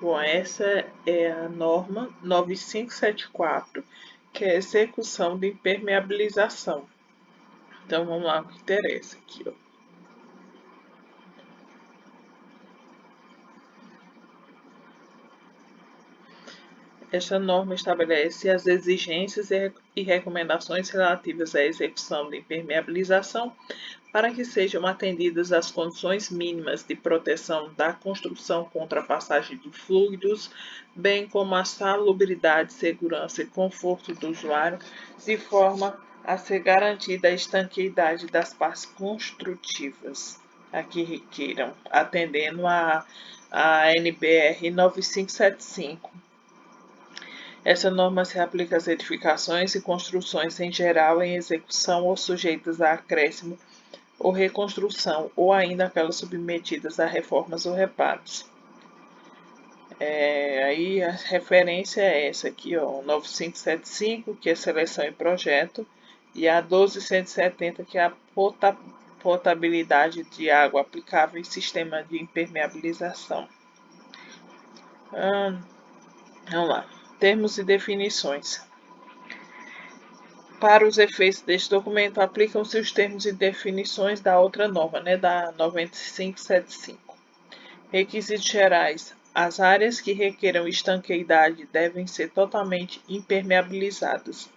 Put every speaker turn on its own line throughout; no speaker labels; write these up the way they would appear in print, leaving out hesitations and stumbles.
Bom, essa é a norma 9574, que é a execução de impermeabilização. Então, vamos lá, o que interessa aqui, ó. Esta norma estabelece as exigências e recomendações relativas à execução de impermeabilização para que sejam atendidas as condições mínimas de proteção da construção contra a passagem de fluidos, bem como a salubridade, segurança e conforto do usuário, de forma a ser garantida a estanqueidade das partes construtivas a que requeiram, atendendo a NBR 9575. Essa norma se aplica às edificações e construções em geral em execução ou sujeitas a acréscimo ou reconstrução, ou ainda aquelas submetidas a reformas ou reparos. Aí a referência é essa aqui, ó, 9575, que é seleção e projeto, e a 12170, que é a potabilidade de água aplicável em sistema de impermeabilização. Vamos lá. Termos e definições. Para os efeitos deste documento, aplicam-se os termos e definições da outra norma, da 9575. Requisitos gerais. As áreas que requeram estanqueidade devem ser totalmente impermeabilizadas.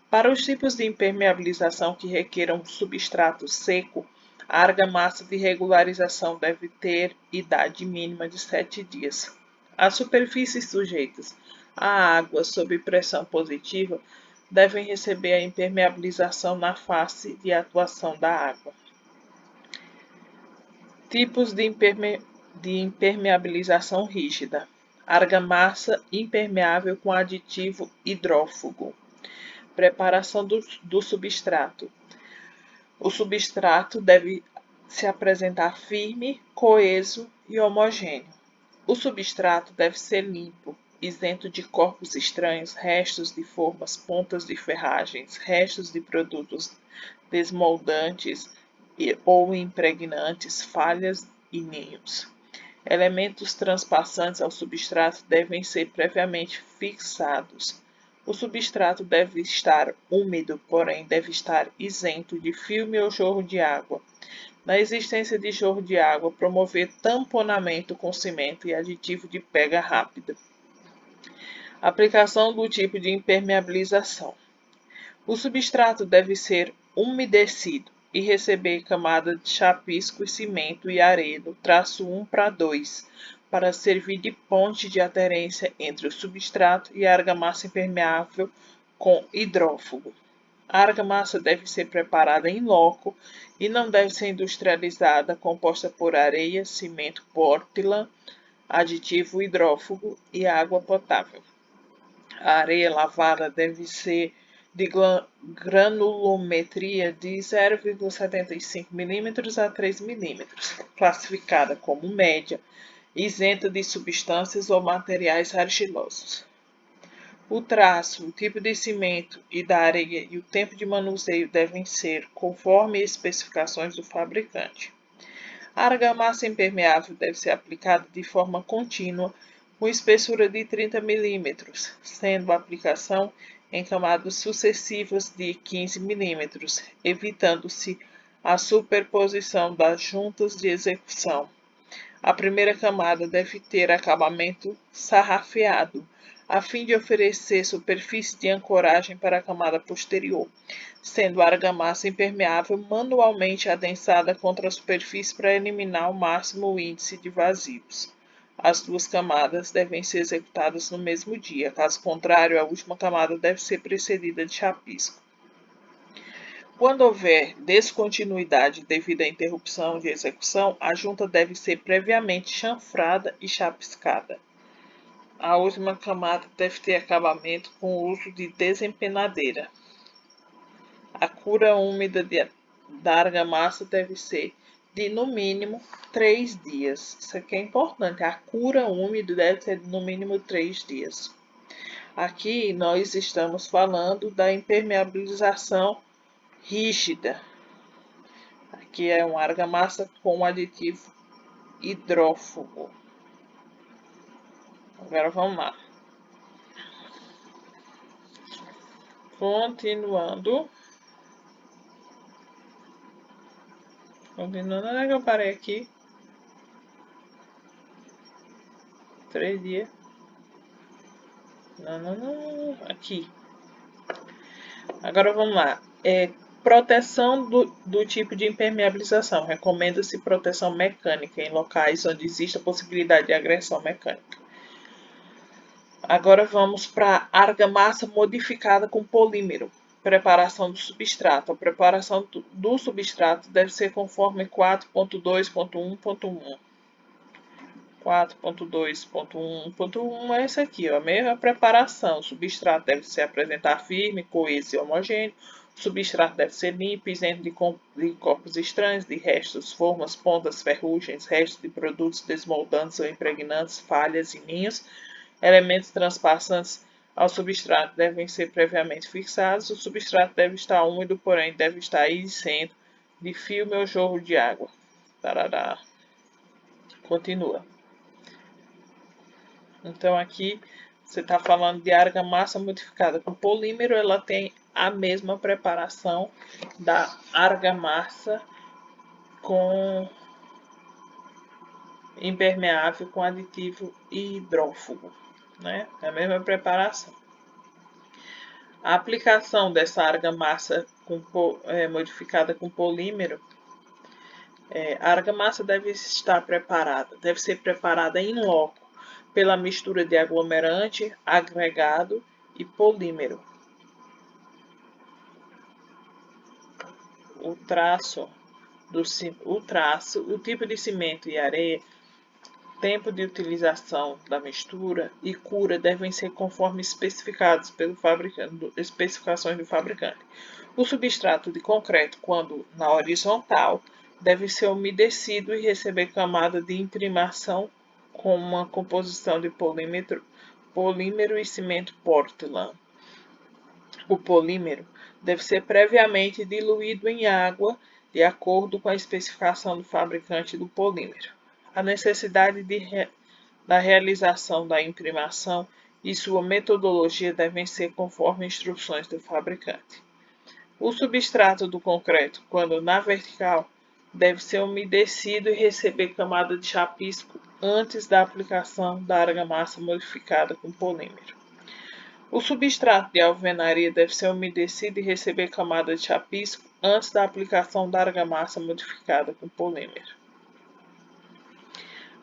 Para os tipos de impermeabilização que requeram substrato seco, a argamassa de regularização deve ter idade mínima de 7 dias. As superfícies sujeitas à água sob pressão positiva devem receber a impermeabilização na face de atuação da água. Tipos de impermeabilização rígida. Argamassa impermeável com aditivo hidrófugo. Preparação do substrato. O substrato deve se apresentar firme, coeso e homogêneo. O substrato deve ser limpo, isento de corpos estranhos, restos de formas, pontas de ferragens, restos de produtos desmoldantes ou impregnantes, falhas e ninhos. Elementos transpassantes ao substrato devem ser previamente fixados. O substrato deve estar úmido, porém deve estar isento de filme ou jorro de água. Na existência de jorro de água, promover tamponamento com cimento e aditivo de pega rápida. Aplicação do tipo de impermeabilização. O substrato deve ser umedecido e receber camada de chapisco e cimento e areia do traço 1:2, para servir de ponte de aderência entre o substrato e a argamassa impermeável com hidrófugo. A argamassa deve ser preparada em loco e não deve ser industrializada, composta por areia, cimento Portland, aditivo hidrófugo e água potável. A areia lavada deve ser de granulometria de 0,75 mm a 3 mm, classificada como média, isenta de substâncias ou materiais argilosos. O traço, o tipo de cimento e da areia e o tempo de manuseio devem ser conforme especificações do fabricante. A argamassa impermeável deve ser aplicada de forma contínua com espessura de 30 mm, sendo a aplicação em camadas sucessivas de 15 mm, evitando-se a superposição das juntas de execução. A primeira camada deve ter acabamento sarrafeado, a fim de oferecer superfície de ancoragem para a camada posterior, sendo a argamassa impermeável manualmente adensada contra a superfície para eliminar ao máximo o índice de vazios. As duas camadas devem ser executadas no mesmo dia, caso contrário, a última camada deve ser precedida de chapisco. Quando houver descontinuidade devido à interrupção de execução, a junta deve ser previamente chanfrada e chapiscada. A última camada deve ter acabamento com o uso de desempenadeira. A cura úmida da argamassa deve ser de, no mínimo, 3 dias. Isso aqui é importante. A cura úmida deve ser de, no mínimo, 3 dias. Aqui nós estamos falando da impermeabilização rígida. Aqui é uma argamassa com aditivo hidrófugo. Agora vamos lá. Continuando. Continuando, onde é que eu parei aqui? 3 dias. Não. Aqui. Agora vamos lá. Proteção do tipo de impermeabilização. Recomenda-se proteção mecânica em locais onde existe a possibilidade de agressão mecânica. Agora vamos para argamassa modificada com polímero. Preparação do substrato. A preparação do substrato deve ser conforme 4.2.1.1. 4.2.1.1 é esse aqui, ó, a mesma preparação. O substrato deve se apresentar firme, coeso e homogêneo. O substrato deve ser limpo, isento de corpos estranhos, de restos, formas, pontas, ferrugens, restos de produtos desmoldantes ou impregnantes, falhas e ninhos. Elementos transpassantes ao substrato devem ser previamente fixados. O substrato deve estar úmido, porém deve estar isento de filme ou jorro de água. Tarará. Continua. Então aqui você está falando de argamassa modificada com polímero, ela tem a mesma preparação da argamassa com impermeável com aditivo hidrófugo, né? É a mesma preparação. A aplicação dessa argamassa modificada com polímero, a argamassa deve ser preparada em loco pela mistura de aglomerante, agregado e polímero. O tipo de cimento e areia, tempo de utilização da mistura e cura devem ser conforme especificados pelo fabricante, especificações do fabricante. O substrato de concreto, quando na horizontal, deve ser umedecido e receber camada de imprimação com uma composição de polímero e cimento Portland. O polímero deve ser previamente diluído em água, de acordo com a especificação do fabricante do polímero. A necessidade da realização da imprimação e sua metodologia devem ser conforme instruções do fabricante. O substrato do concreto, quando na vertical, deve ser umedecido e receber camada de chapisco antes da aplicação da argamassa modificada com polímero. O substrato de alvenaria deve ser umedecido e receber camada de chapisco antes da aplicação da argamassa modificada com polímero.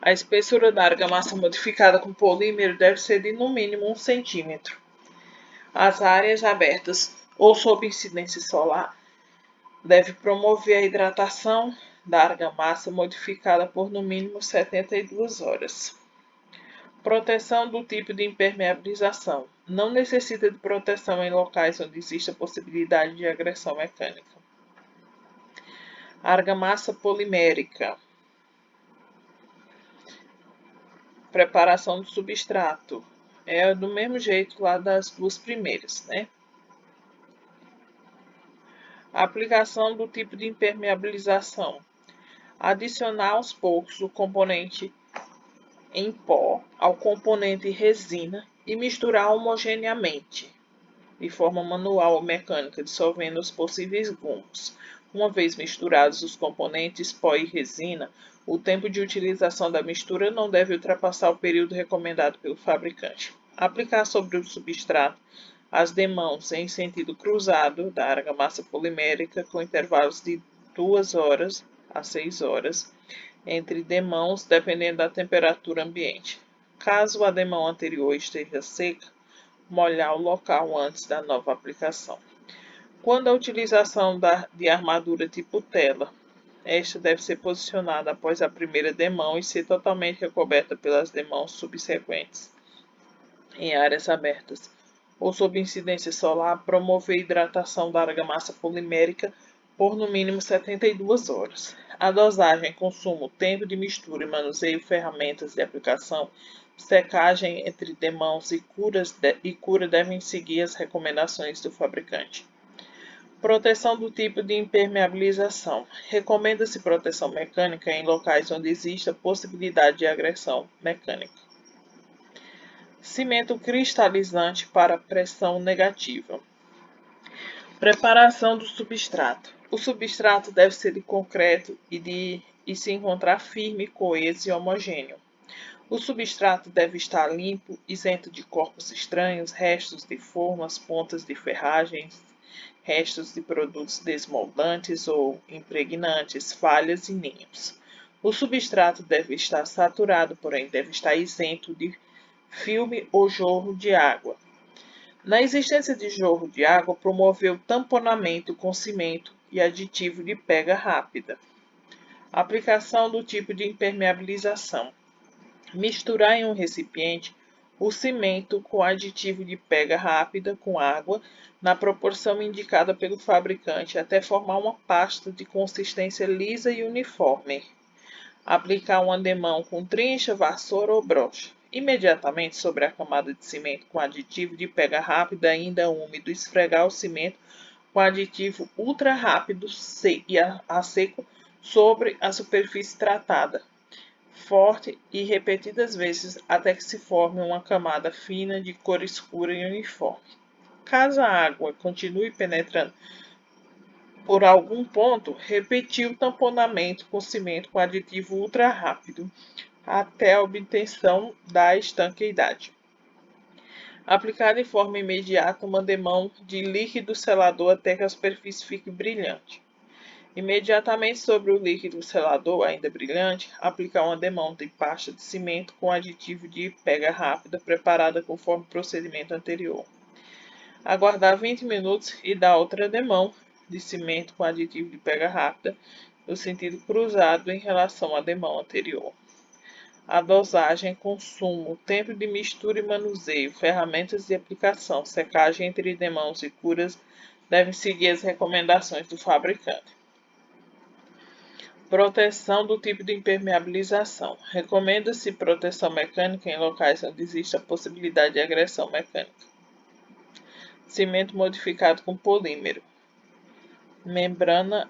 A espessura da argamassa modificada com polímero deve ser de no mínimo 1 centímetro. As áreas abertas ou sob incidência solar deve promover a hidratação da argamassa modificada por no mínimo 72 horas. Proteção do tipo de impermeabilização. Não necessita de proteção em locais onde existe a possibilidade de agressão mecânica. Argamassa polimérica. Preparação do substrato. É do mesmo jeito lá das duas primeiras, né? Aplicação do tipo de impermeabilização. Adicionar aos poucos o componente em pó ao componente resina e misturar homogeneamente, de forma manual ou mecânica, dissolvendo os possíveis grumos. Uma vez misturados os componentes pó e resina, o tempo de utilização da mistura não deve ultrapassar o período recomendado pelo fabricante. Aplicar sobre o substrato as demãos em sentido cruzado da argamassa polimérica com intervalos de 2 horas a 6 horas entre demãos, dependendo da temperatura ambiente. Caso a demão anterior esteja seca, molhar o local antes da nova aplicação. Quando a utilização de armadura tipo tela, esta deve ser posicionada após a primeira demão e ser totalmente recoberta pelas demãos subsequentes. Em áreas abertas ou sob incidência solar, promover a hidratação da argamassa polimérica por no mínimo 72 horas. A dosagem, consumo, tempo de mistura e manuseio, ferramentas de aplicação, secagem entre demãos e cura devem seguir as recomendações do fabricante. Proteção do tipo de impermeabilização. Recomenda-se proteção mecânica em locais onde exista possibilidade de agressão mecânica. Cimento cristalizante para pressão negativa. Preparação do substrato. O substrato deve ser de concreto e se encontrar firme, coeso e homogêneo. O substrato deve estar limpo, isento de corpos estranhos, restos de formas, pontas de ferragens, restos de produtos desmoldantes ou impregnantes, falhas e ninhos. O substrato deve estar saturado, porém deve estar isento de filme ou jorro de água. Na existência de jorro de água, promoveu tamponamento com cimento e aditivo de pega rápida. Aplicação do tipo de impermeabilização. Misturar em um recipiente o cimento com aditivo de pega rápida com água na proporção indicada pelo fabricante até formar uma pasta de consistência lisa e uniforme. Aplicar um ademão com trincha, vassoura ou brocha. Imediatamente sobre a camada de cimento com aditivo de pega rápida ainda úmido, esfregar o cimento com aditivo ultra rápido a seco sobre a superfície tratada, forte e repetidas vezes até que se forme uma camada fina de cor escura e uniforme. Caso a água continue penetrando por algum ponto, repetir o tamponamento com cimento com aditivo ultra rápido até a obtenção da estanqueidade. Aplicar de forma imediata um ademão de líquido selador até que a superfície fique brilhante. Imediatamente sobre o líquido selador, ainda brilhante, aplicar um ademão de pasta de cimento com aditivo de pega rápida preparada conforme o procedimento anterior. Aguardar 20 minutos e dar outro ademão de cimento com aditivo de pega rápida no sentido cruzado em relação ao ademão anterior. A dosagem, consumo, tempo de mistura e manuseio, ferramentas de aplicação, secagem entre demãos e curas devem seguir as recomendações do fabricante. Proteção do tipo de impermeabilização. Recomenda-se proteção mecânica em locais onde existe a possibilidade de agressão mecânica. Cimento modificado com polímero. Membrana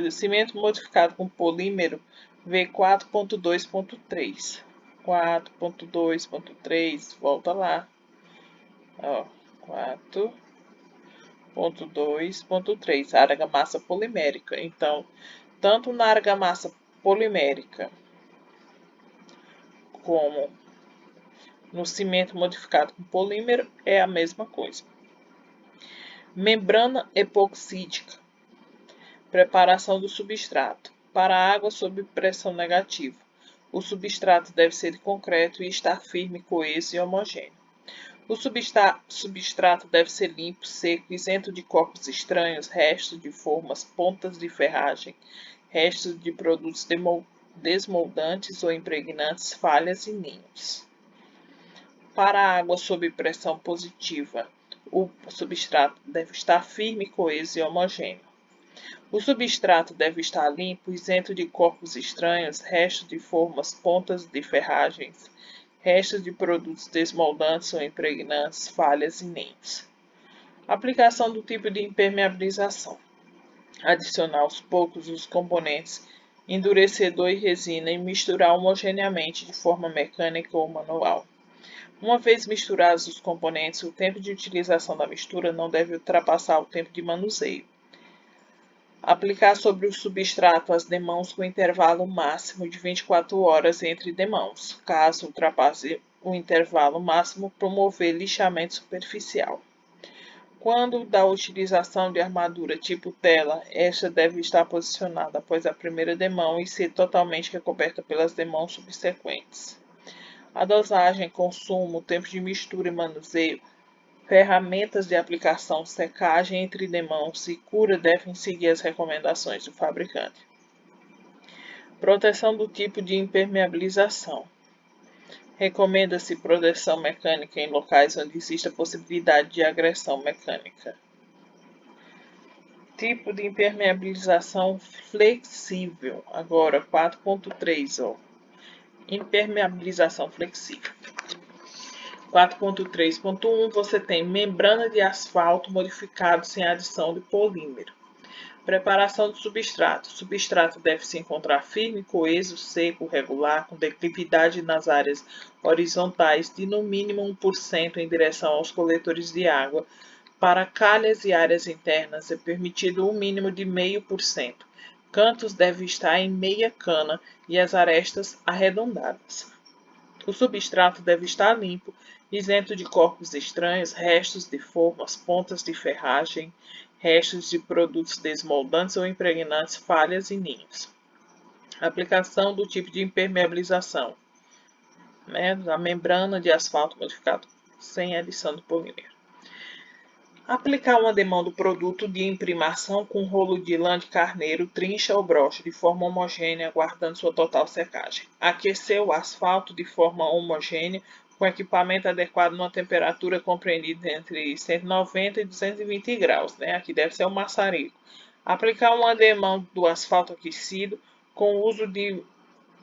cimento modificado com polímero V4.2.3. 4.2.3, volta lá. 4.2.3, argamassa polimérica. Então, tanto na argamassa polimérica como no cimento modificado com polímero é a mesma coisa. Membrana epoxídica. Preparação do substrato. Para a água sob pressão negativa. O substrato deve ser de concreto e estar firme, coeso e homogêneo. O substrato deve ser limpo, seco, isento de corpos estranhos, restos de formas, pontas de ferragem, restos de produtos desmoldantes ou impregnantes, falhas e ninhos. Para a água sob pressão positiva, o substrato deve estar firme, coeso e homogêneo. O substrato deve estar limpo, isento de corpos estranhos, restos de formas, pontas de ferragens, restos de produtos desmoldantes ou impregnantes, falhas e ninhos. Aplicação do tipo de impermeabilização. Adicionar aos poucos os componentes endurecedor e resina e misturar homogeneamente de forma mecânica ou manual. Uma vez misturados os componentes, o tempo de utilização da mistura não deve ultrapassar o tempo de manuseio. Aplicar sobre o substrato as demãos com intervalo máximo de 24 horas entre demãos. Caso ultrapasse o intervalo máximo, promover lixamento superficial. Quando da utilização de armadura tipo tela, esta deve estar posicionada após a primeira demão e ser totalmente recoberta pelas demãos subsequentes. A dosagem, consumo, tempo de mistura e manuseio, ferramentas de aplicação, secagem entre demãos e cura devem seguir as recomendações do fabricante. Proteção do tipo de impermeabilização. Recomenda-se proteção mecânica em locais onde existe a possibilidade de agressão mecânica. Tipo de impermeabilização flexível. Agora, 4.3, impermeabilização flexível. 4.3.1, você tem membrana de asfalto modificado sem adição de polímero. Preparação do substrato. O substrato deve se encontrar firme, coeso, seco, regular, com declividade nas áreas horizontais de no mínimo 1% em direção aos coletores de água. Para calhas e áreas internas é permitido um mínimo de 0,5%. Cantos devem estar em meia cana e as arestas arredondadas. O substrato deve estar limpo, isento de corpos estranhos, restos de formas, pontas de ferragem, restos de produtos desmoldantes ou impregnantes, falhas e ninhos. Aplicação do tipo de impermeabilização, a membrana de asfalto modificado sem adição de polímero. Aplicar uma demão do produto de imprimação com rolo de lã de carneiro, trincha ou broche de forma homogênea, aguardando sua total secagem. Aquecer o asfalto de forma homogênea com equipamento adequado numa temperatura compreendida entre 190 e 220 graus. Aqui deve ser o maçarico. Aplicar uma demão do asfalto aquecido com o uso de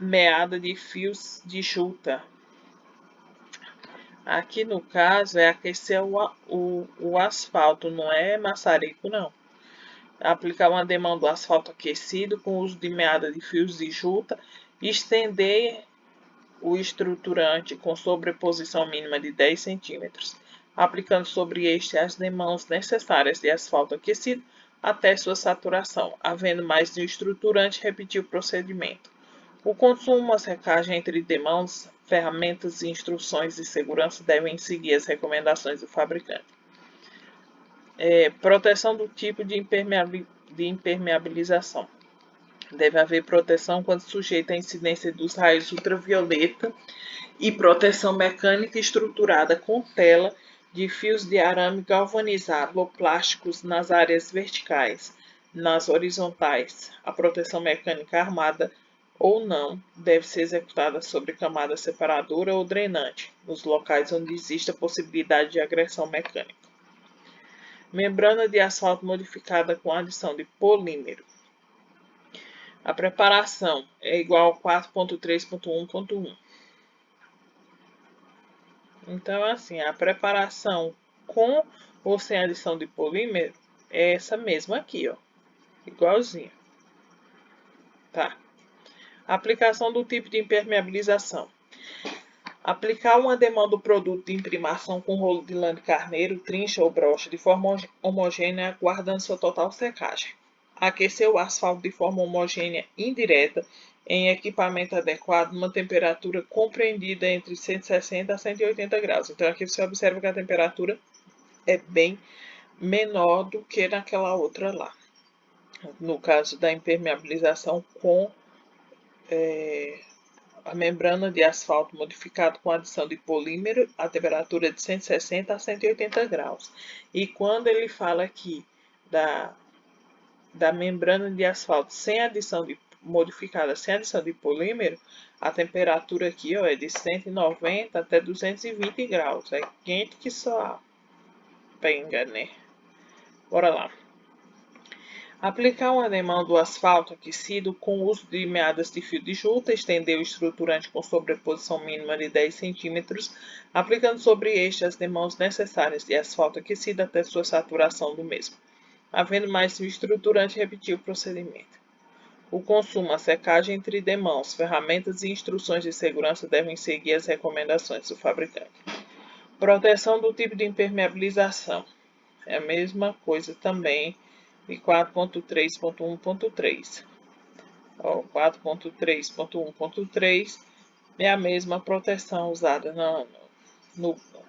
meada de fios de juta. Aqui no caso é aquecer o asfalto, não é maçarico não. Aplicar uma demão do asfalto aquecido com uso de meada de fios de juta, estender o estruturante com sobreposição mínima de 10 centímetros, aplicando sobre este as demãos necessárias de asfalto aquecido até sua saturação. Havendo mais de um estruturante, repetir o procedimento. O consumo, a secagem entre demãos, ferramentas e instruções de segurança devem seguir as recomendações do fabricante. Proteção do tipo de impermeabilização. Deve haver proteção quando sujeita à incidência dos raios ultravioleta e proteção mecânica estruturada com tela de fios de arame galvanizado ou plásticos nas áreas verticais, nas horizontais. A proteção mecânica armada ou não deve ser executada sobre camada separadora ou drenante, nos locais onde existe a possibilidade de agressão mecânica. Membrana de asfalto modificada com adição de polímero. A preparação é igual a 4.3.1.1. Então, assim, a preparação com ou sem adição de polímero é essa mesma aqui, ó. Igualzinho. Tá. Aplicação do tipo de impermeabilização. Aplicar uma demão do produto de imprimação com rolo de lã de carneiro, trincha ou broche de forma homogênea, aguardando sua total secagem. Aquecer o asfalto de forma homogênea indireta em equipamento adequado, numa temperatura compreendida entre 160 a 180 graus. Então, aqui você observa que a temperatura é bem menor do que naquela outra lá. No caso da impermeabilização com a membrana de asfalto modificado com adição de polímero, a temperatura de 160 a 180 graus. E quando ele fala aqui da membrana de asfalto sem adição de modificada sem adição de polímero, a temperatura aqui é de 190 até 220 graus. É quente que só penga, né? Bora lá. Aplicar um ademão do asfalto aquecido com o uso de meadas de fio de juta, estender o estruturante com sobreposição mínima de 10 centímetros, aplicando sobre este as demãos necessárias de asfalto aquecido até sua saturação do mesmo. Havendo mais de um estruturante, repetir o procedimento. O consumo, a secagem entre demãos, ferramentas e instruções de segurança devem seguir as recomendações do fabricante. Proteção do tipo de impermeabilização. É a mesma coisa também de 4.3.1.3. 4.3.1.3 é a mesma proteção usada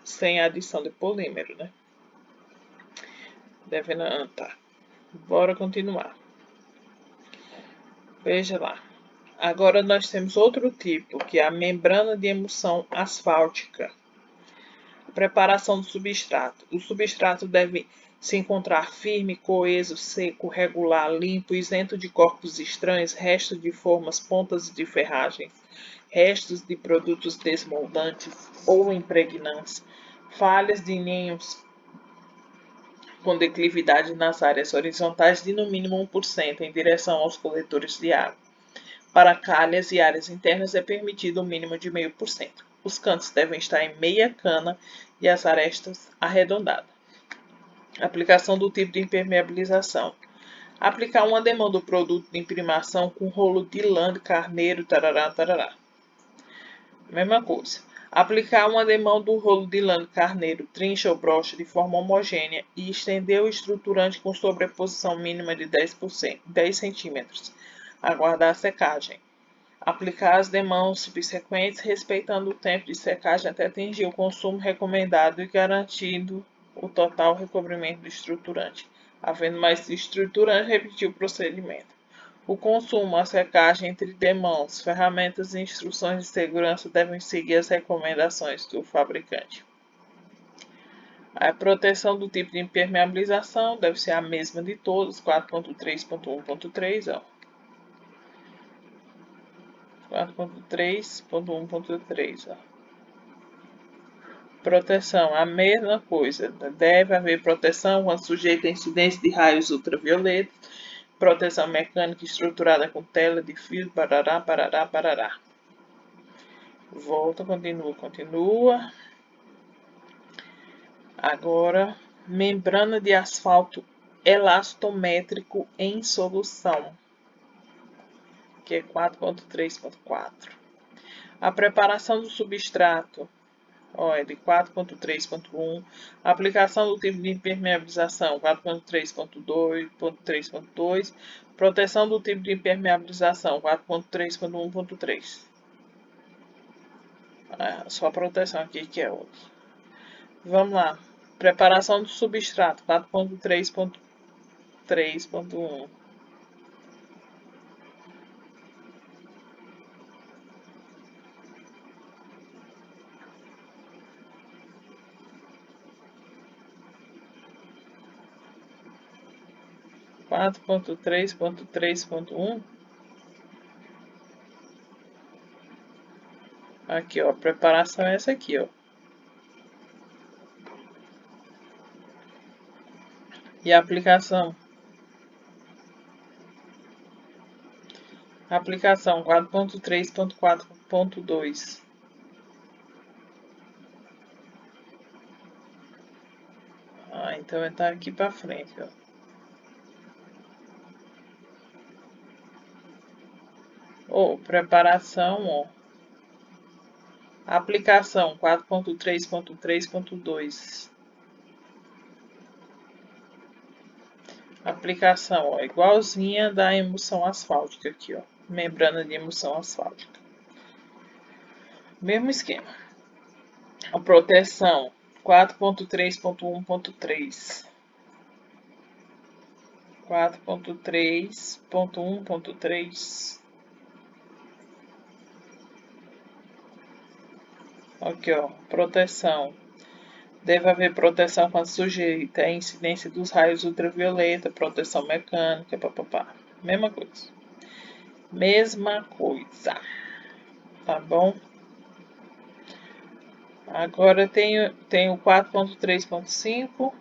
sem adição de polímero, né? Tá. Bora continuar. Veja lá. Agora nós temos outro tipo, que é a membrana de emulsão asfáltica. Preparação do substrato. O substrato deve se encontrar firme, coeso, seco, regular, limpo, isento de corpos estranhos, restos de formas, pontas de ferragem, restos de produtos desmoldantes ou impregnantes, falhas de ninhos com declividade nas áreas horizontais de no mínimo 1% em direção aos coletores de água. Para calhas e áreas internas é permitido um mínimo de 0,5%. Os cantos devem estar em meia cana e as arestas arredondadas. Aplicação do tipo de impermeabilização. Aplicar uma demão do produto de imprimação com rolo de lã de carneiro, tarará, tarará. Mesma coisa. Aplicar uma demão do rolo de lã de carneiro, trincha ou brocha de forma homogênea e estender o estruturante com sobreposição mínima de 10 centímetros. Aguardar a secagem. Aplicar as demãos subsequentes, respeitando o tempo de secagem até atingir o consumo recomendado e garantindo o total recobrimento do estruturante. Havendo mais estruturante, repetir o procedimento. O consumo, a secagem entre demãos, ferramentas e instruções de segurança devem seguir as recomendações do fabricante. A proteção do tipo de impermeabilização deve ser a mesma de todos, 4.3.1.3, ó. 4.3.1.3, ó. Proteção, a mesma coisa. Deve haver proteção quando sujeita a incidência de raios ultravioletas. Proteção mecânica estruturada com tela de fio, parará, parará, parará. Volta, continua. Agora, membrana de asfalto elastométrico em solução, que é 4.3.4. A preparação do substrato, é de 4.3.1. Aplicação do tipo de impermeabilização, 4.3.2. Proteção do tipo de impermeabilização, 4.3.1.3. Só a proteção aqui que é outra. Vamos lá. Preparação do substrato, 4.3.3.1. Aqui, ó, a preparação é essa aqui, ó. E a aplicação? Aplicação 4.3.4.2. Então vai estar aqui para frente, ó. Preparação, ó. Aplicação 4.3.3.2. Aplicação, ó, igualzinha da emulsão asfáltica aqui, ó. Membrana de emulsão asfáltica. Mesmo esquema. A proteção 4.3.1.3. 4.3.1.3. Aqui, ó, proteção. Deve haver proteção quando sujeita à incidência dos raios ultravioleta, proteção mecânica, papapá. Mesma coisa. Mesma coisa. Tá bom? Agora tem o 4.3.5,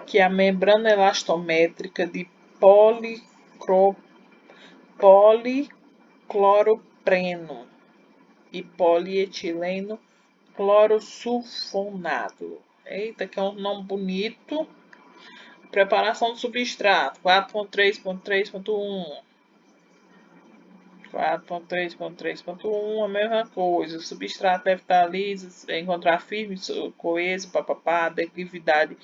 que é a membrana elastométrica de policloropreno e polietileno clorosulfonado. Eita, que é um nome bonito. Preparação do substrato, 4.3.3.1. 4.3.3.1, a mesma coisa. O substrato deve estar liso, encontrar firme, coeso, papapá, declividade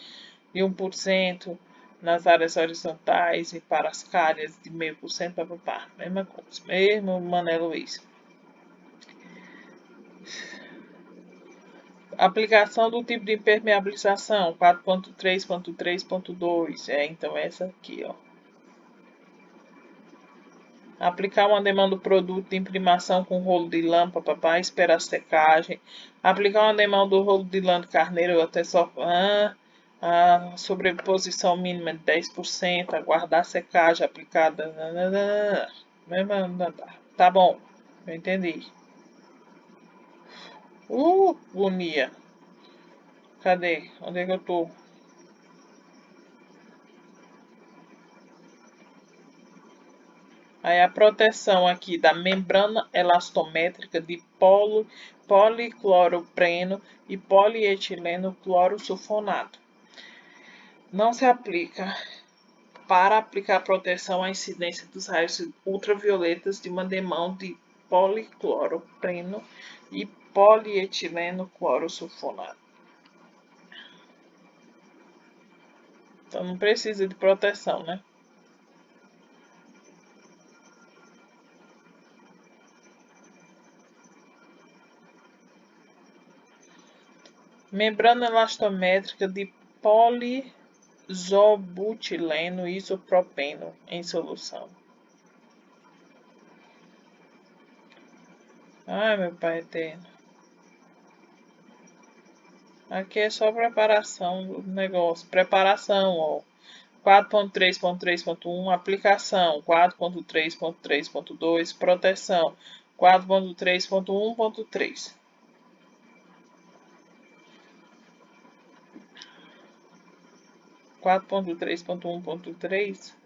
de 1% nas áreas horizontais e para as calhas de 0,5%, papapá. Mesma coisa, mesmo Mané Luiz. Aplicação do tipo de impermeabilização, 4.3.3.2. Então essa aqui, ó. Aplicar uma demanda do produto de imprimação com rolo de lã, papapá, esperar a secagem. Aplicar uma demanda do rolo de lã de carneiro até só a sobreposição mínima de 10%, aguardar a secagem aplicada. Tá bom, eu entendi. Agonia. Cadê? Onde é que eu tô? Aí a proteção aqui da membrana elastométrica de policloropreno e polietileno clorosulfonato. Não se aplica para aplicar proteção à incidência dos raios ultravioletas de uma demão de policloropreno e polietileno clorosulfonato. Então não precisa de proteção, né? Membrana elastométrica de poliisobutileno isopropeno em solução. Ai, meu pai eterno. Aqui é só preparação do negócio. Preparação, ó. 4.3.3.1 aplicação. 4.3.3.2 proteção. 4.3.1.3 4.3.1.3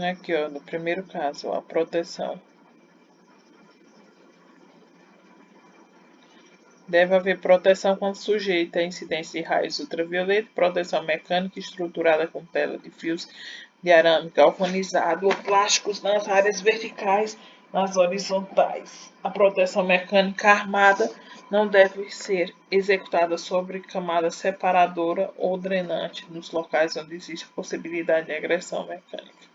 aqui, ó, no primeiro caso, ó, a proteção. Deve haver proteção quando sujeita a incidência de raios ultravioleta, proteção mecânica estruturada com tela de fios de arame galvanizado ou plásticos nas áreas verticais, nas horizontais. A proteção mecânica armada não deve ser executada sobre camada separadora ou drenante nos locais onde existe possibilidade de agressão mecânica.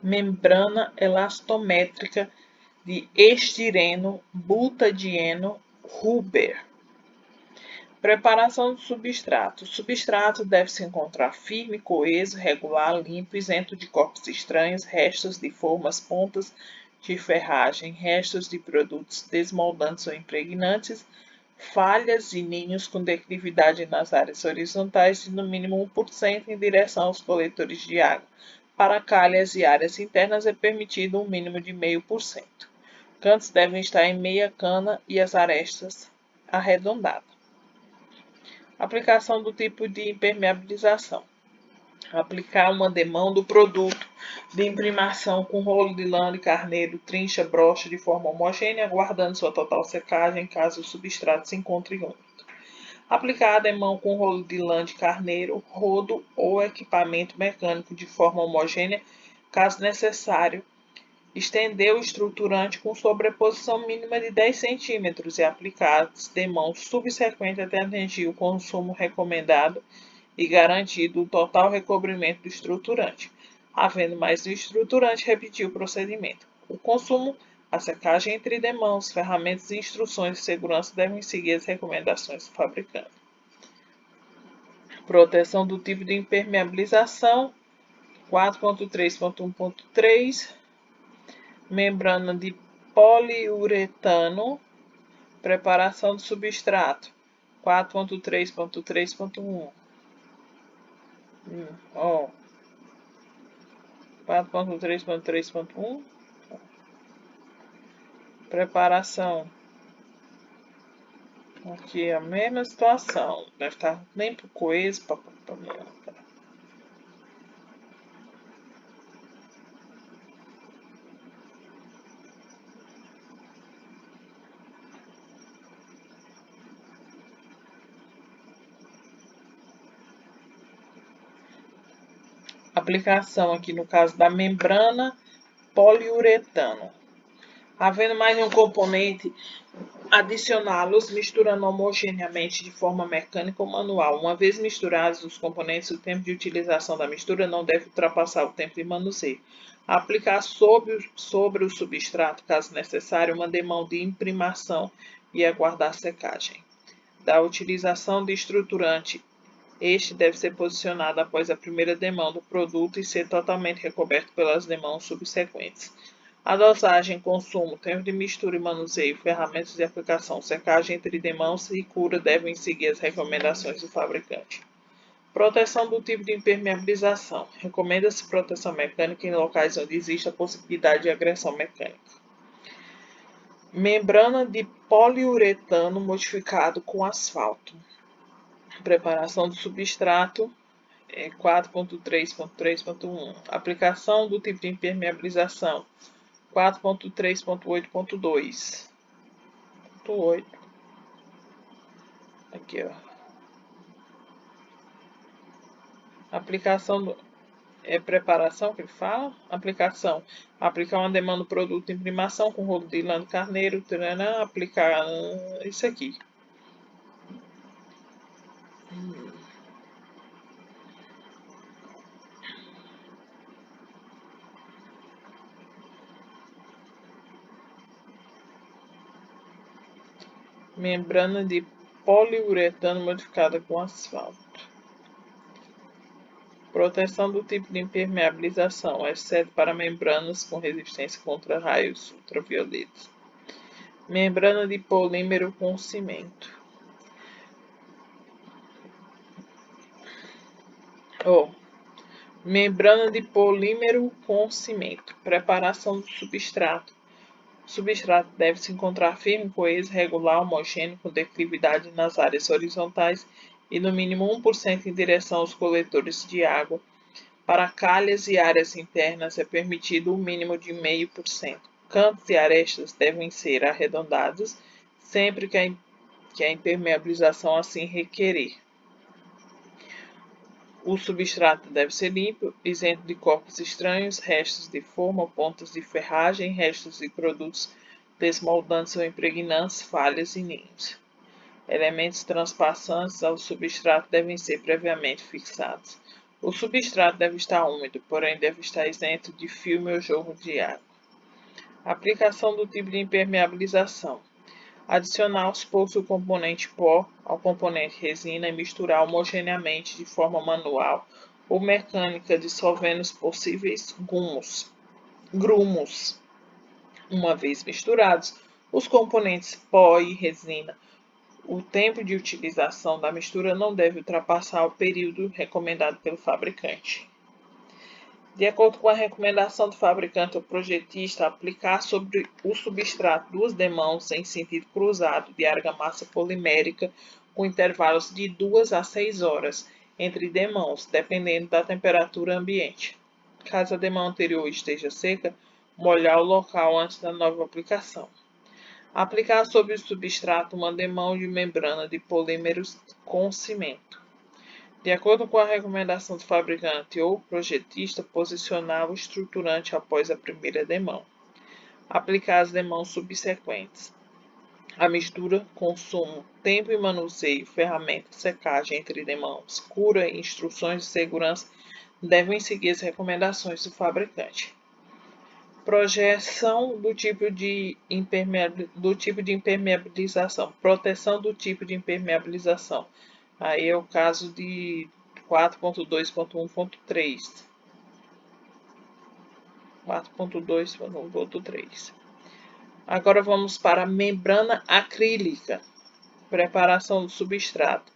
Membrana elastométrica de estireno butadieno Huber. Preparação do substrato. O substrato deve se encontrar firme, coeso, regular, limpo, isento de corpos estranhos, restos de formas, pontas de ferragem, restos de produtos desmoldantes ou impregnantes, falhas e ninhos com declividade nas áreas horizontais de no mínimo 1% em direção aos coletores de água. Para calhas e áreas internas é permitido um mínimo de 0,5%. Cantos devem estar em meia cana e as arestas arredondadas. Aplicação do tipo de impermeabilização. Aplicar uma demão do produto de imprimação com rolo de lã de carneiro, trincha, brocha de forma homogênea, aguardando sua total secagem caso o substrato se encontre úmido. Aplicar a demão com rolo de lã de carneiro, rodo ou equipamento mecânico de forma homogênea, caso necessário. Estender o estruturante com sobreposição mínima de 10 cm e aplicar as demãos subsequentes até atingir o consumo recomendado e garantido o total recobrimento do estruturante. Havendo mais do estruturante, repetir o procedimento. O consumo, a secagem entre demãos, ferramentas e instruções de segurança devem seguir as recomendações do fabricante. Proteção do tipo de impermeabilização 4.3.1.3 membrana de poliuretano, preparação do substrato 4.3.3.1 4.3.3.1 preparação aqui a mesma situação, deve estar nem pro coeso para aplicação aqui no caso da membrana poliuretano. Havendo mais de um componente, adicioná-los misturando homogeneamente de forma mecânica ou manual. Uma vez misturados os componentes, o tempo de utilização da mistura não deve ultrapassar o tempo de manuseio. Aplicar sobre o substrato, caso necessário, uma demão de imprimação e aguardar secagem. Da utilização de estruturante, este deve ser posicionado após a primeira demão do produto e ser totalmente recoberto pelas demãos subsequentes. A dosagem, consumo, tempo de mistura e manuseio, ferramentas de aplicação, secagem entre demãos e cura devem seguir as recomendações do fabricante. Proteção do tipo de impermeabilização. Recomenda-se proteção mecânica em locais onde existe a possibilidade de agressão mecânica. Membrana de poliuretano modificado com asfalto. Preparação do substrato 4.3.3.1. Aplicação do tipo de impermeabilização 4.3.8.2. Aqui, ó. Aplicação do, preparação que ele fala. Aplicação. Aplicar uma demanda do produto de imprimação com rolo de lã de carneiro. Taranã, aplicar isso aqui. Membrana de poliuretano modificada com asfalto. Proteção do tipo de impermeabilização, exceto para membranas com resistência contra raios ultravioletas. Membrana de polímero com cimento. Membrana de polímero com cimento. Preparação do substrato. O substrato deve se encontrar firme, coeso, regular, homogêneo, com declividade nas áreas horizontais e no mínimo 1% em direção aos coletores de água. Para calhas e áreas internas é permitido um mínimo de 0,5%. Cantos e arestas devem ser arredondados sempre que a impermeabilização assim requerer. O substrato deve ser limpo, isento de corpos estranhos, restos de forma, pontas de ferragem, restos de produtos desmoldantes ou impregnantes, falhas e ninhos. Elementos transpassantes ao substrato devem ser previamente fixados. O substrato deve estar úmido, porém deve estar isento de filme ou jorro de água. Aplicação do tipo de impermeabilização. Adicionar aos poucos o componente pó ao componente resina e misturar homogeneamente de forma manual ou mecânica, dissolvendo os possíveis grumos. Uma vez misturados, os componentes pó e resina, o tempo de utilização da mistura não deve ultrapassar o período recomendado pelo fabricante. De acordo com a recomendação do fabricante ou projetista, aplicar sobre o substrato 2 demãos em sentido cruzado de argamassa polimérica com intervalos de 2 a 6 horas entre demãos, dependendo da temperatura ambiente. Caso a demão anterior esteja seca, molhar o local antes da nova aplicação. Aplicar sobre o substrato uma demão de membrana de polímeros com cimento. De acordo com a recomendação do fabricante ou projetista, posicionar o estruturante após a primeira demão. Aplicar as demãos subsequentes. A mistura, consumo, tempo e manuseio, ferramenta, secagem entre demãos, cura e instruções de segurança devem seguir as recomendações do fabricante. Projeção do tipo de impermeabilização. Proteção do tipo de impermeabilização. Aí é o caso de 4.2.1.3. 4.2.1.3. Agora vamos para a membrana acrílica. Preparação do substrato.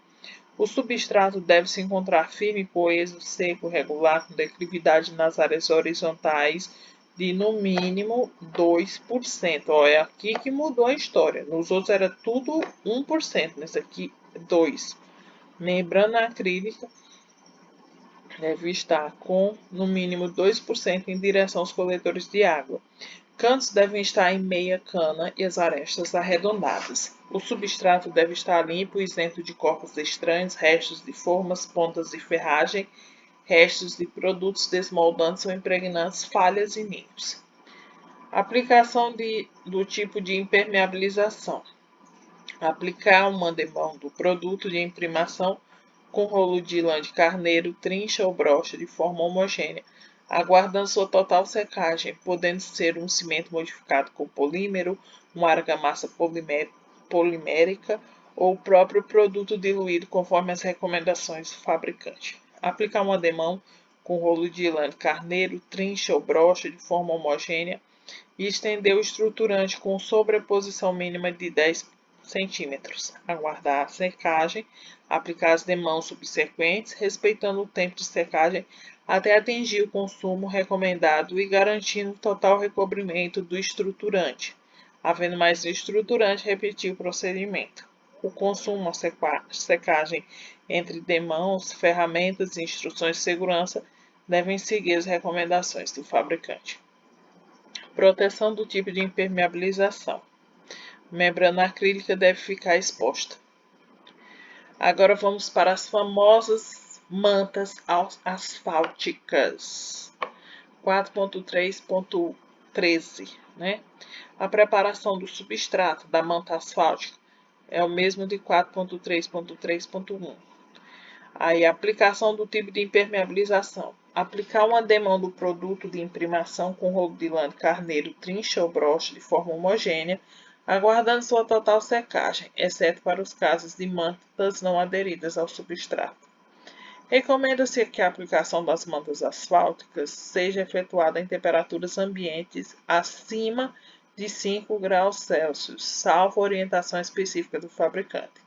O substrato deve se encontrar firme, coeso, seco, regular, com declividade nas áreas horizontais de no mínimo 2%. Ó, é aqui que mudou a história. Nos outros era tudo 1%, nesse aqui 2%. Membrana acrílica deve estar com no mínimo 2% em direção aos coletores de água. Cantos devem estar em meia cana e as arestas arredondadas. O substrato deve estar limpo, isento de corpos estranhos, restos de formas, pontas de ferragem, restos de produtos desmoldantes ou impregnantes, falhas e ninhos. Aplicação do tipo de impermeabilização. Aplicar uma demão do produto de imprimação com rolo de lã de carneiro, trincha ou brocha de forma homogênea, aguardando sua total secagem, podendo ser um cimento modificado com polímero, uma argamassa polimérica ou o próprio produto diluído conforme as recomendações do fabricante. Aplicar uma demão com rolo de lã de carneiro, trincha ou brocha de forma homogênea e estender o estruturante com sobreposição mínima de 10 centímetros. Aguardar a secagem, aplicar as demãos subsequentes, respeitando o tempo de secagem até atingir o consumo recomendado e garantindo o total recobrimento do estruturante. Havendo mais estruturante, repetir o procedimento. O consumo, a secagem entre demãos, ferramentas e instruções de segurança devem seguir as recomendações do fabricante. Proteção do tipo de impermeabilização. Membrana acrílica deve ficar exposta. Agora vamos para as famosas mantas asfálticas. 4.3.13, né? A preparação do substrato da manta asfáltica é o mesmo de 4.3.3.1. Aí, a aplicação do tipo de impermeabilização. Aplicar uma demão do produto de imprimação com rolo de lã de carneiro, trincha ou broche de forma homogênea, aguardando sua total secagem, exceto para os casos de mantas não aderidas ao substrato. Recomenda-se que a aplicação das mantas asfálticas seja efetuada em temperaturas ambientes acima de 5 graus Celsius, salvo orientação específica do fabricante.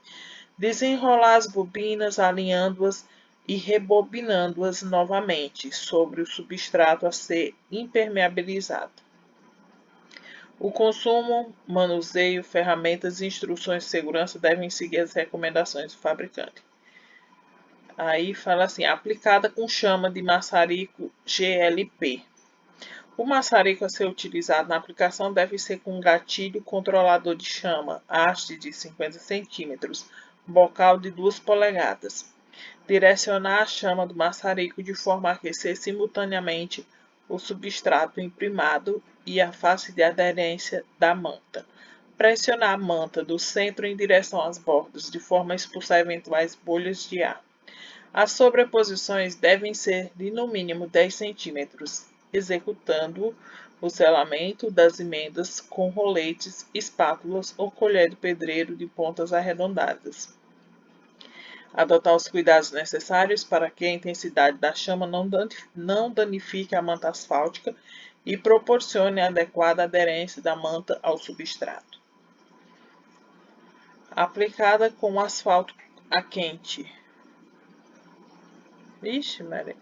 Desenrolar as bobinas, alinhando-as e rebobinando-as novamente sobre o substrato a ser impermeabilizado. O consumo, manuseio, ferramentas e instruções de segurança devem seguir as recomendações do fabricante. Aí fala assim, aplicada com chama de maçarico GLP. O maçarico a ser utilizado na aplicação deve ser com gatilho controlador de chama, haste de 50 cm, bocal de 2 polegadas. Direcionar a chama do maçarico de forma a aquecer simultaneamente o substrato imprimado e a face de aderência da manta. Pressionar a manta do centro em direção às bordas, de forma a expulsar eventuais bolhas de ar. As sobreposições devem ser de no mínimo 10 cm, executando o selamento das emendas com roletes, espátulas ou colher de pedreiro de pontas arredondadas. Adotar os cuidados necessários para que a intensidade da chama não danifique a manta asfáltica e proporcione a adequada aderência da manta ao substrato. Aplicada com asfalto a quente. Vixe, Maria.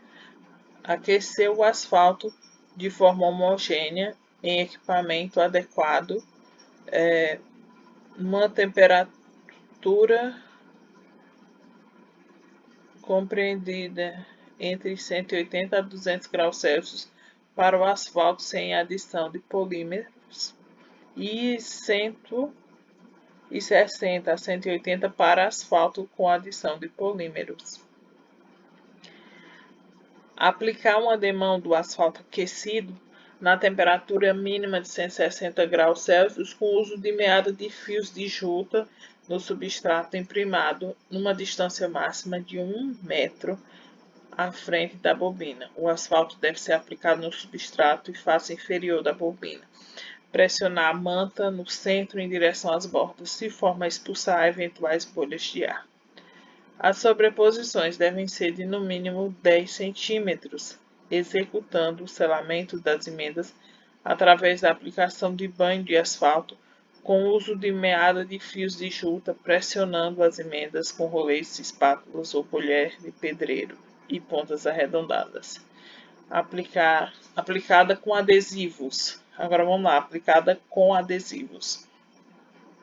Aquecer o asfalto de forma homogênea em equipamento adequado, numa temperatura compreendida entre 180 a 200 graus Celsius para o asfalto sem adição de polímeros e 160 a 180 para asfalto com adição de polímeros. Aplicar uma demão do asfalto aquecido na temperatura mínima de 160 graus Celsius com o uso de meada de fios de juta no substrato imprimado numa distância máxima de 1 metro à frente da bobina. O asfalto deve ser aplicado no substrato e face inferior da bobina. Pressionar a manta no centro em direção às bordas, de forma a expulsar eventuais bolhas de ar. As sobreposições devem ser de no mínimo 10 centímetros, executando o selamento das emendas através da aplicação de banho de asfalto com o uso de meada de fios de juta, pressionando as emendas com roletes, espátulas ou colher de pedreiro e pontas arredondadas. Aplicada com adesivos. Agora vamos lá, aplicada com adesivos.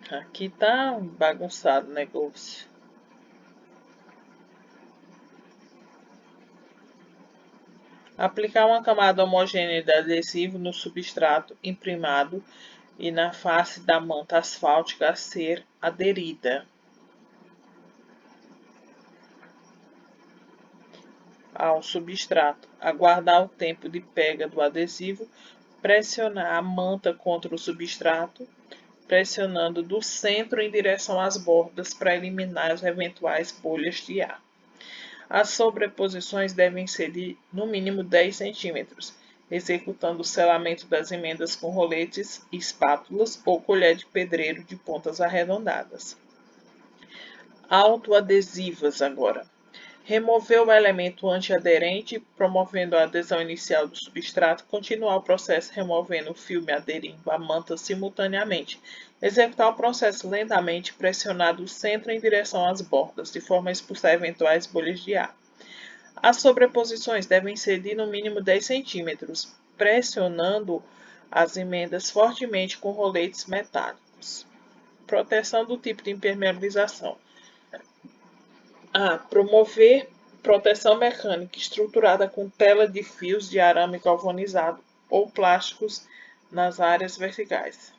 Aqui tá bagunçado o negócio. Aplicar uma camada homogênea de adesivo no substrato imprimado e na face da manta asfáltica a ser aderida ao substrato. Aguardar o tempo de pega do adesivo, pressionar a manta contra o substrato, pressionando do centro em direção às bordas para eliminar as eventuais bolhas de ar. As sobreposições devem ser de no mínimo 10 centímetros, executando o selamento das emendas com roletes, espátulas ou colher de pedreiro de pontas arredondadas. Autoadesivas agora. Remover o elemento antiaderente, promovendo a adesão inicial do substrato, continuar o processo removendo o filme aderindo à manta simultaneamente, Executar o processo lentamente, pressionado o centro em direção às bordas, de forma a expulsar eventuais bolhas de ar. As sobreposições devem ser de no mínimo 10 centímetros, pressionando as emendas fortemente com roletes metálicos. Proteção do tipo de impermeabilização. Promover proteção mecânica estruturada com tela de fios de arame galvanizado ou plásticos nas áreas verticais.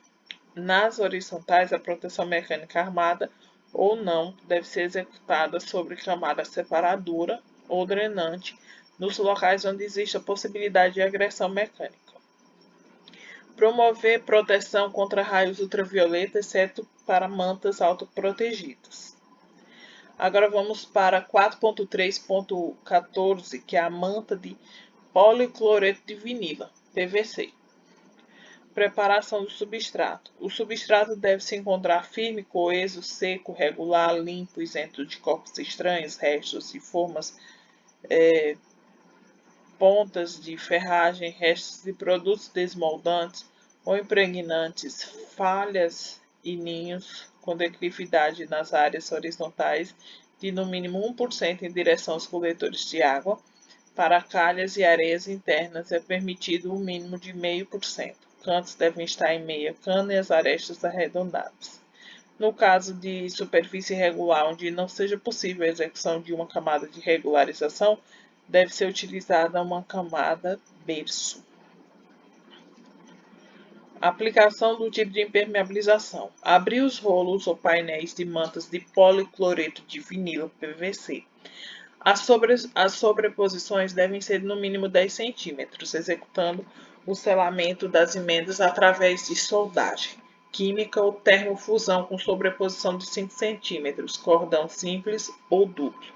Nas horizontais, a proteção mecânica armada ou não deve ser executada sobre camada separadora ou drenante nos locais onde existe a possibilidade de agressão mecânica. Promover proteção contra raios ultravioleta, exceto para mantas autoprotegidas. Agora vamos para 4.3.14, que é a manta de policloreto de vinila, PVC. Preparação do substrato. O substrato deve se encontrar firme, coeso, seco, regular, limpo, isento de corpos estranhos, restos e formas, pontas de ferragem, restos de produtos desmoldantes ou impregnantes, falhas e ninhos com declividade nas áreas horizontais de no mínimo 1% em direção aos coletores de água. Para calhas e areias internas é permitido um mínimo de 0,5%. Cantos devem estar em meia cana e as arestas arredondadas. No caso de superfície irregular, onde não seja possível a execução de uma camada de regularização, deve ser utilizada uma camada berço. Aplicação do tipo de impermeabilização. Abrir os rolos ou painéis de mantas de policloreto de vinilo PVC. As sobreposições devem ser no mínimo 10 centímetros, executando o selamento das emendas através de soldagem química ou termofusão com sobreposição de 5 centímetros, cordão simples ou duplo.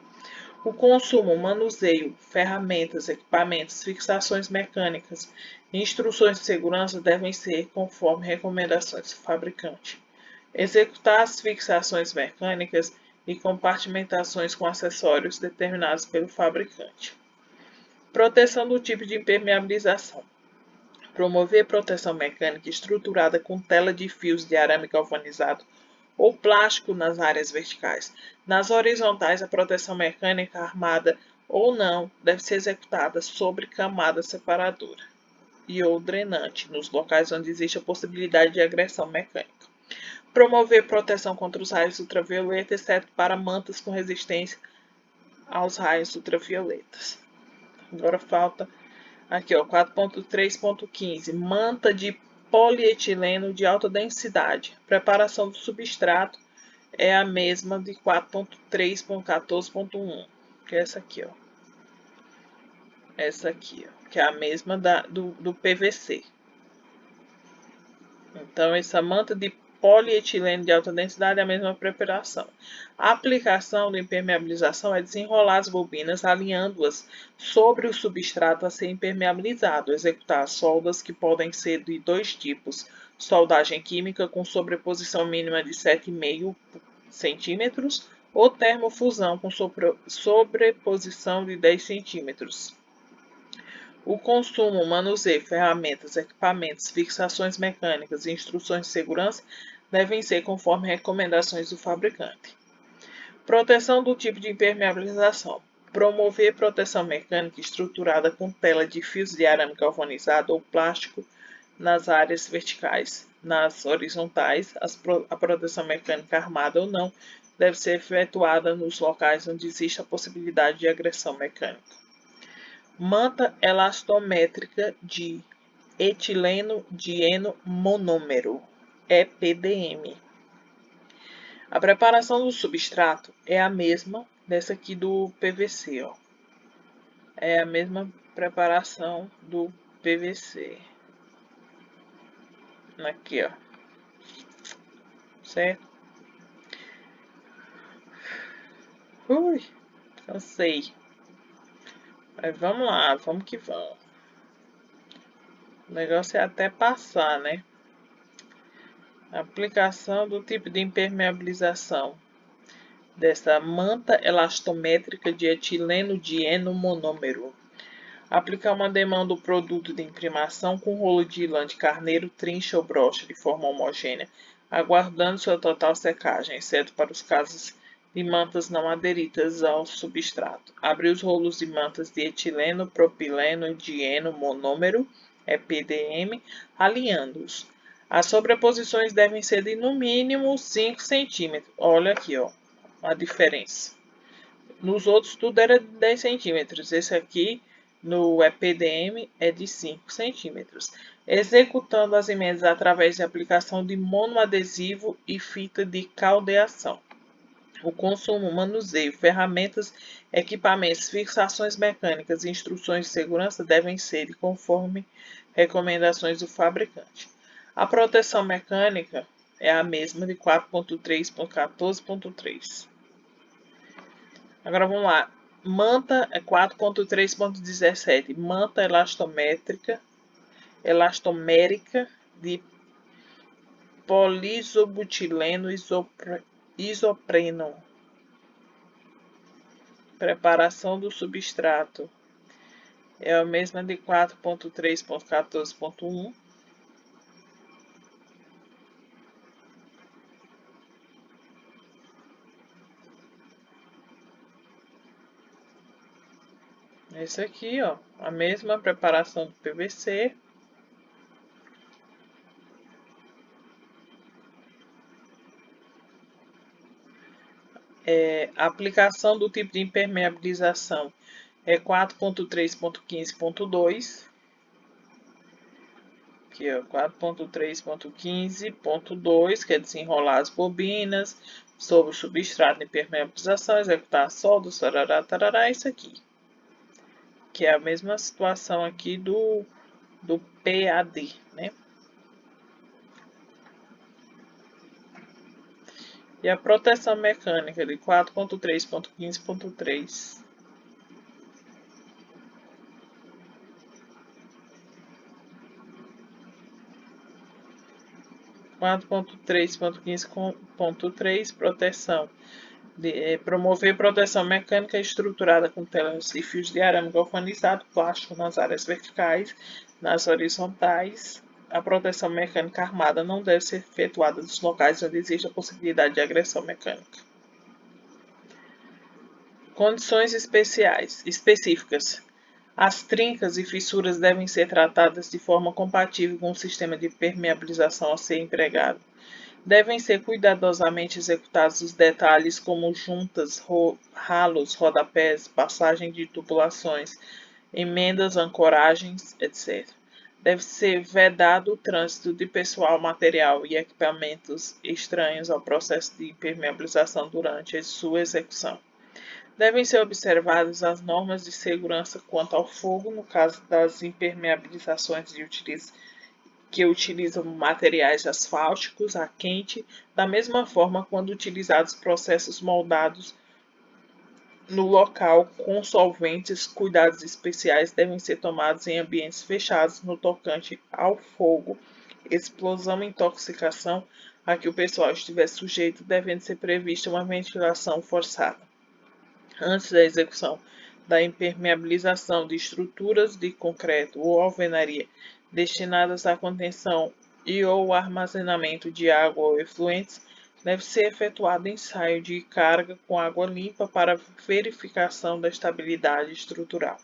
O consumo, manuseio, ferramentas, equipamentos, fixações mecânicas e instruções de segurança devem ser conforme recomendações do fabricante. Executar as fixações mecânicas e compartimentações com acessórios determinados pelo fabricante. Proteção do tipo de impermeabilização. Promover proteção mecânica estruturada com tela de fios de arame galvanizado ou plástico nas áreas verticais. Nas horizontais, a proteção mecânica armada ou não deve ser executada sobre camada separadora e ou drenante nos locais onde existe a possibilidade de agressão mecânica. Promover proteção contra os raios ultravioleta, exceto para mantas com resistência aos raios ultravioletas. Agora falta aqui, 4.3.15, manta de polietileno de alta densidade. Preparação do substrato é a mesma de 4.3.14.1, que é essa aqui, Essa aqui, que é a mesma do PVC. Então, essa manta de polietileno de alta densidade é a mesma preparação. A aplicação da impermeabilização é desenrolar as bobinas, alinhando-as sobre o substrato a ser impermeabilizado. Executar soldas que podem ser de dois tipos: soldagem química com sobreposição mínima de 7,5 centímetros ou termofusão com sobreposição de 10 centímetros. O consumo, manuseio, ferramentas, equipamentos, fixações mecânicas e instruções de segurança devem ser conforme recomendações do fabricante. Proteção do tipo de impermeabilização. Promover proteção mecânica estruturada com tela de fios de arame galvanizado ou plástico nas áreas verticais. Nas horizontais, a proteção mecânica armada ou não deve ser efetuada nos locais onde existe a possibilidade de agressão mecânica. Manta elastométrica de etileno dieno monômero, EPDM. A preparação do substrato é a mesma dessa aqui do PVC, É a mesma preparação do PVC. Aqui, Certo? Cansei. Mas vamos lá, vamos que vamos. O negócio é até passar, né? Aplicação do tipo de impermeabilização dessa manta elastométrica de etileno dieno monômero. Aplicar uma demão do produto de imprimação com rolo de lã de carneiro, trincha ou brocha de forma homogênea aguardando sua total secagem, exceto para os casos de mantas não aderidas ao substrato. Abrir os rolos de mantas de etileno, propileno e dieno monômero, EPDM, alinhando-os. As sobreposições devem ser de no mínimo 5 centímetros. Olha aqui, ó, a diferença. Nos outros tudo era de 10 centímetros. Esse aqui, no EPDM, é de 5 centímetros. Executando as emendas através de aplicação de monoadesivo e fita de caldeação. O consumo, manuseio, ferramentas, equipamentos, fixações mecânicas e instruções de segurança devem ser conforme recomendações do fabricante. A proteção mecânica é a mesma de 4.3.14.3. Agora vamos lá. Manta é 4.3.17. Manta elastomérica de poliisobutileno isopreno. Preparação do substrato é a mesma de 4.3.14.1. Esse aqui, ó, a mesma preparação do PVC. A aplicação do tipo de impermeabilização é 4.3.15.2. Aqui, ó, 4.3.15.2, que é desenrolar as bobinas sobre o substrato de impermeabilização, executar soldas, tarará, tarará, isso aqui. Que é a mesma situação aqui do PAD, né? E a proteção mecânica de 4.3.15.3. Proteção promover proteção mecânica estruturada com telas e fios de arame galvanizado plástico nas áreas verticais, nas horizontais. A proteção mecânica armada não deve ser efetuada nos locais onde existe a possibilidade de agressão mecânica. Condições específicas. As trincas e fissuras devem ser tratadas de forma compatível com o sistema de permeabilização a ser empregado. Devem ser cuidadosamente executados os detalhes como juntas, ralos, rodapés, passagem de tubulações, emendas, ancoragens, etc. Deve ser vedado o trânsito de pessoal, material e equipamentos estranhos ao processo de impermeabilização durante a sua execução. Devem ser observadas as normas de segurança quanto ao fogo no caso das impermeabilizações que utilizam materiais asfálticos a quente, da mesma forma quando utilizados processos moldados no local com solventes, cuidados especiais devem ser tomados em ambientes fechados no tocante ao fogo, explosão e intoxicação a que o pessoal estiver sujeito, devendo ser prevista uma ventilação forçada. Antes da execução da impermeabilização de estruturas de concreto ou alvenaria destinadas à contenção e ou armazenamento de água ou efluentes, deve ser efetuado ensaio de carga com água limpa para verificação da estabilidade estrutural.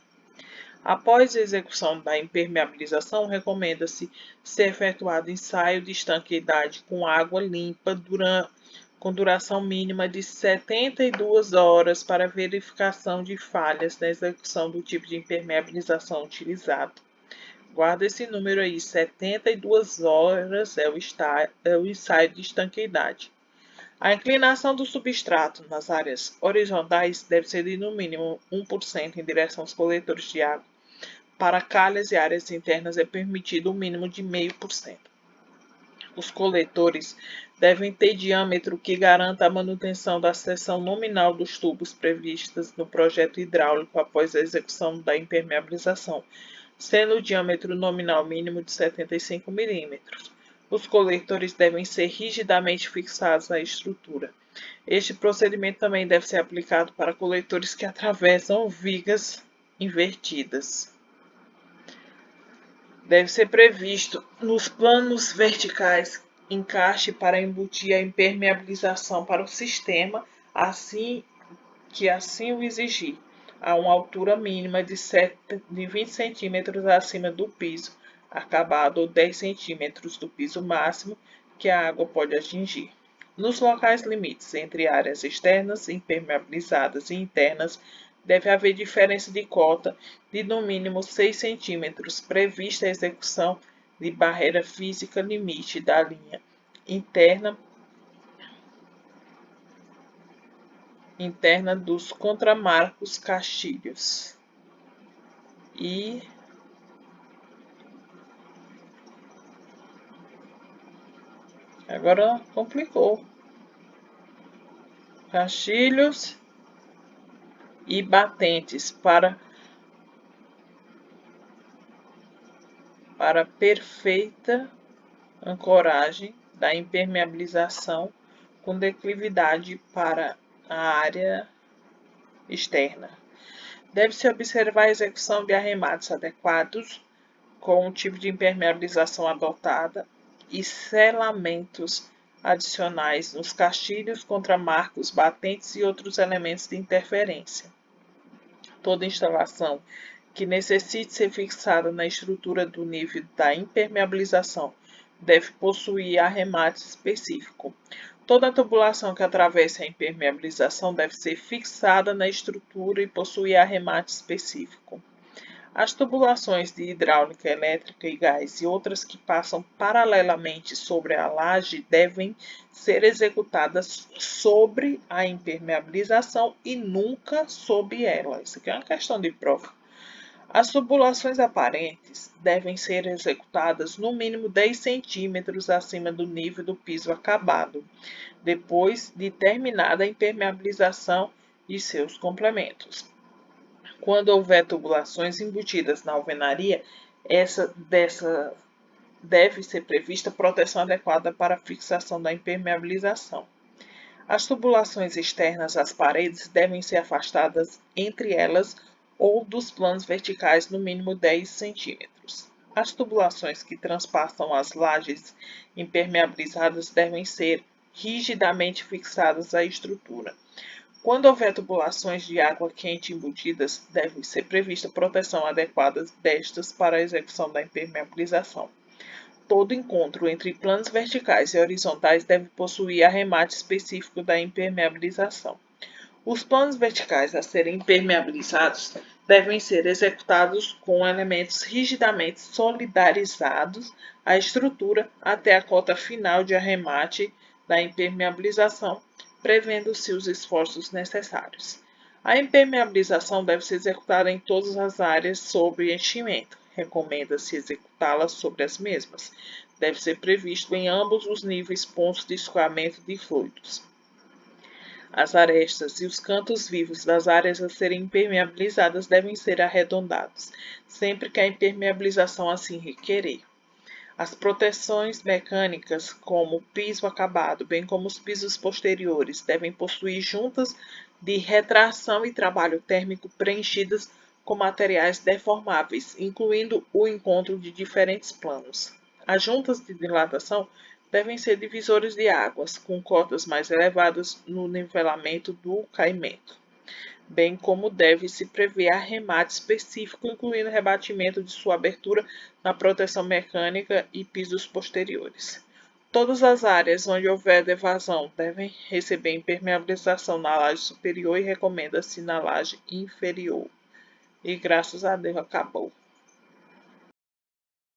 Após a execução da impermeabilização, recomenda-se ser efetuado ensaio de estanqueidade com água limpa com duração mínima de 72 horas para verificação de falhas na execução do tipo de impermeabilização utilizado. Guarda esse número aí, 72 horas é o ensaio de estanqueidade. A inclinação do substrato nas áreas horizontais deve ser de no mínimo 1% em direção aos coletores de água. Para calhas e áreas internas é permitido um mínimo de 0,5%. Os coletores devem ter diâmetro que garanta a manutenção da seção nominal dos tubos previstas no projeto hidráulico após a execução da impermeabilização, sendo o diâmetro nominal mínimo de 75 mm. Os coletores devem ser rigidamente fixados à estrutura. Este procedimento também deve ser aplicado para coletores que atravessam vigas invertidas. Deve ser previsto nos planos verticais encaixe para embutir a impermeabilização para o sistema, assim o exigir, a uma altura mínima de 20 centímetros acima do piso acabado ou 10 centímetros do piso máximo que a água pode atingir. Nos locais limites entre áreas externas, impermeabilizadas e internas, deve haver diferença de cota de no mínimo 6 centímetros, prevista a execução de barreira física limite da linha interna dos contramarcos castilhos. E agora complicou. Castilhos e batentes para perfeita ancoragem da impermeabilização com declividade para a área externa. Deve-se observar a execução de arremates adequados com o tipo de impermeabilização adotada e selamentos adicionais nos castilhos, contramarcos, batentes e outros elementos de interferência. Toda instalação que necessite ser fixada na estrutura do nível da impermeabilização deve possuir arremate específico. Toda tubulação que atravesse a impermeabilização deve ser fixada na estrutura e possuir arremate específico. As tubulações de hidráulica, elétrica e gás e outras que passam paralelamente sobre a laje devem ser executadas sobre a impermeabilização e nunca sob ela. Isso aqui é uma questão de prova. As tubulações aparentes devem ser executadas no mínimo 10 centímetros acima do nível do piso acabado, depois de terminada a impermeabilização e seus complementos. Quando houver tubulações embutidas na alvenaria, deve ser prevista proteção adequada para a fixação da impermeabilização. As tubulações externas às paredes devem ser afastadas entre elas ou dos planos verticais no mínimo 10 centímetros. As tubulações que transpassam as lajes impermeabilizadas devem ser rigidamente fixadas à estrutura. Quando houver tubulações de água quente embutidas, deve ser prevista proteção adequada destas para a execução da impermeabilização. Todo encontro entre planos verticais e horizontais deve possuir arremate específico da impermeabilização. Os planos verticais a serem impermeabilizados devem ser executados com elementos rigidamente solidarizados à estrutura até a cota final de arremate da impermeabilização, prevendo-se os esforços necessários. A impermeabilização deve ser executada em todas as áreas sob enchimento. Recomenda-se executá-la sobre as mesmas. Deve ser previsto em ambos os níveis pontos de escoamento de fluidos. As arestas e os cantos vivos das áreas a serem impermeabilizadas devem ser arredondados, sempre que a impermeabilização assim requerer. As proteções mecânicas, como o piso acabado, bem como os pisos posteriores, devem possuir juntas de retração e trabalho térmico preenchidas com materiais deformáveis, incluindo o encontro de diferentes planos. As juntas de dilatação devem ser divisores de águas, com cotas mais elevadas no nivelamento do caimento, bem como deve-se prever arremate específico, incluindo rebatimento de sua abertura na proteção mecânica e pisos posteriores. Todas as áreas onde houver devasão devem receber impermeabilização na laje superior e recomenda-se na laje inferior. E graças a Deus acabou.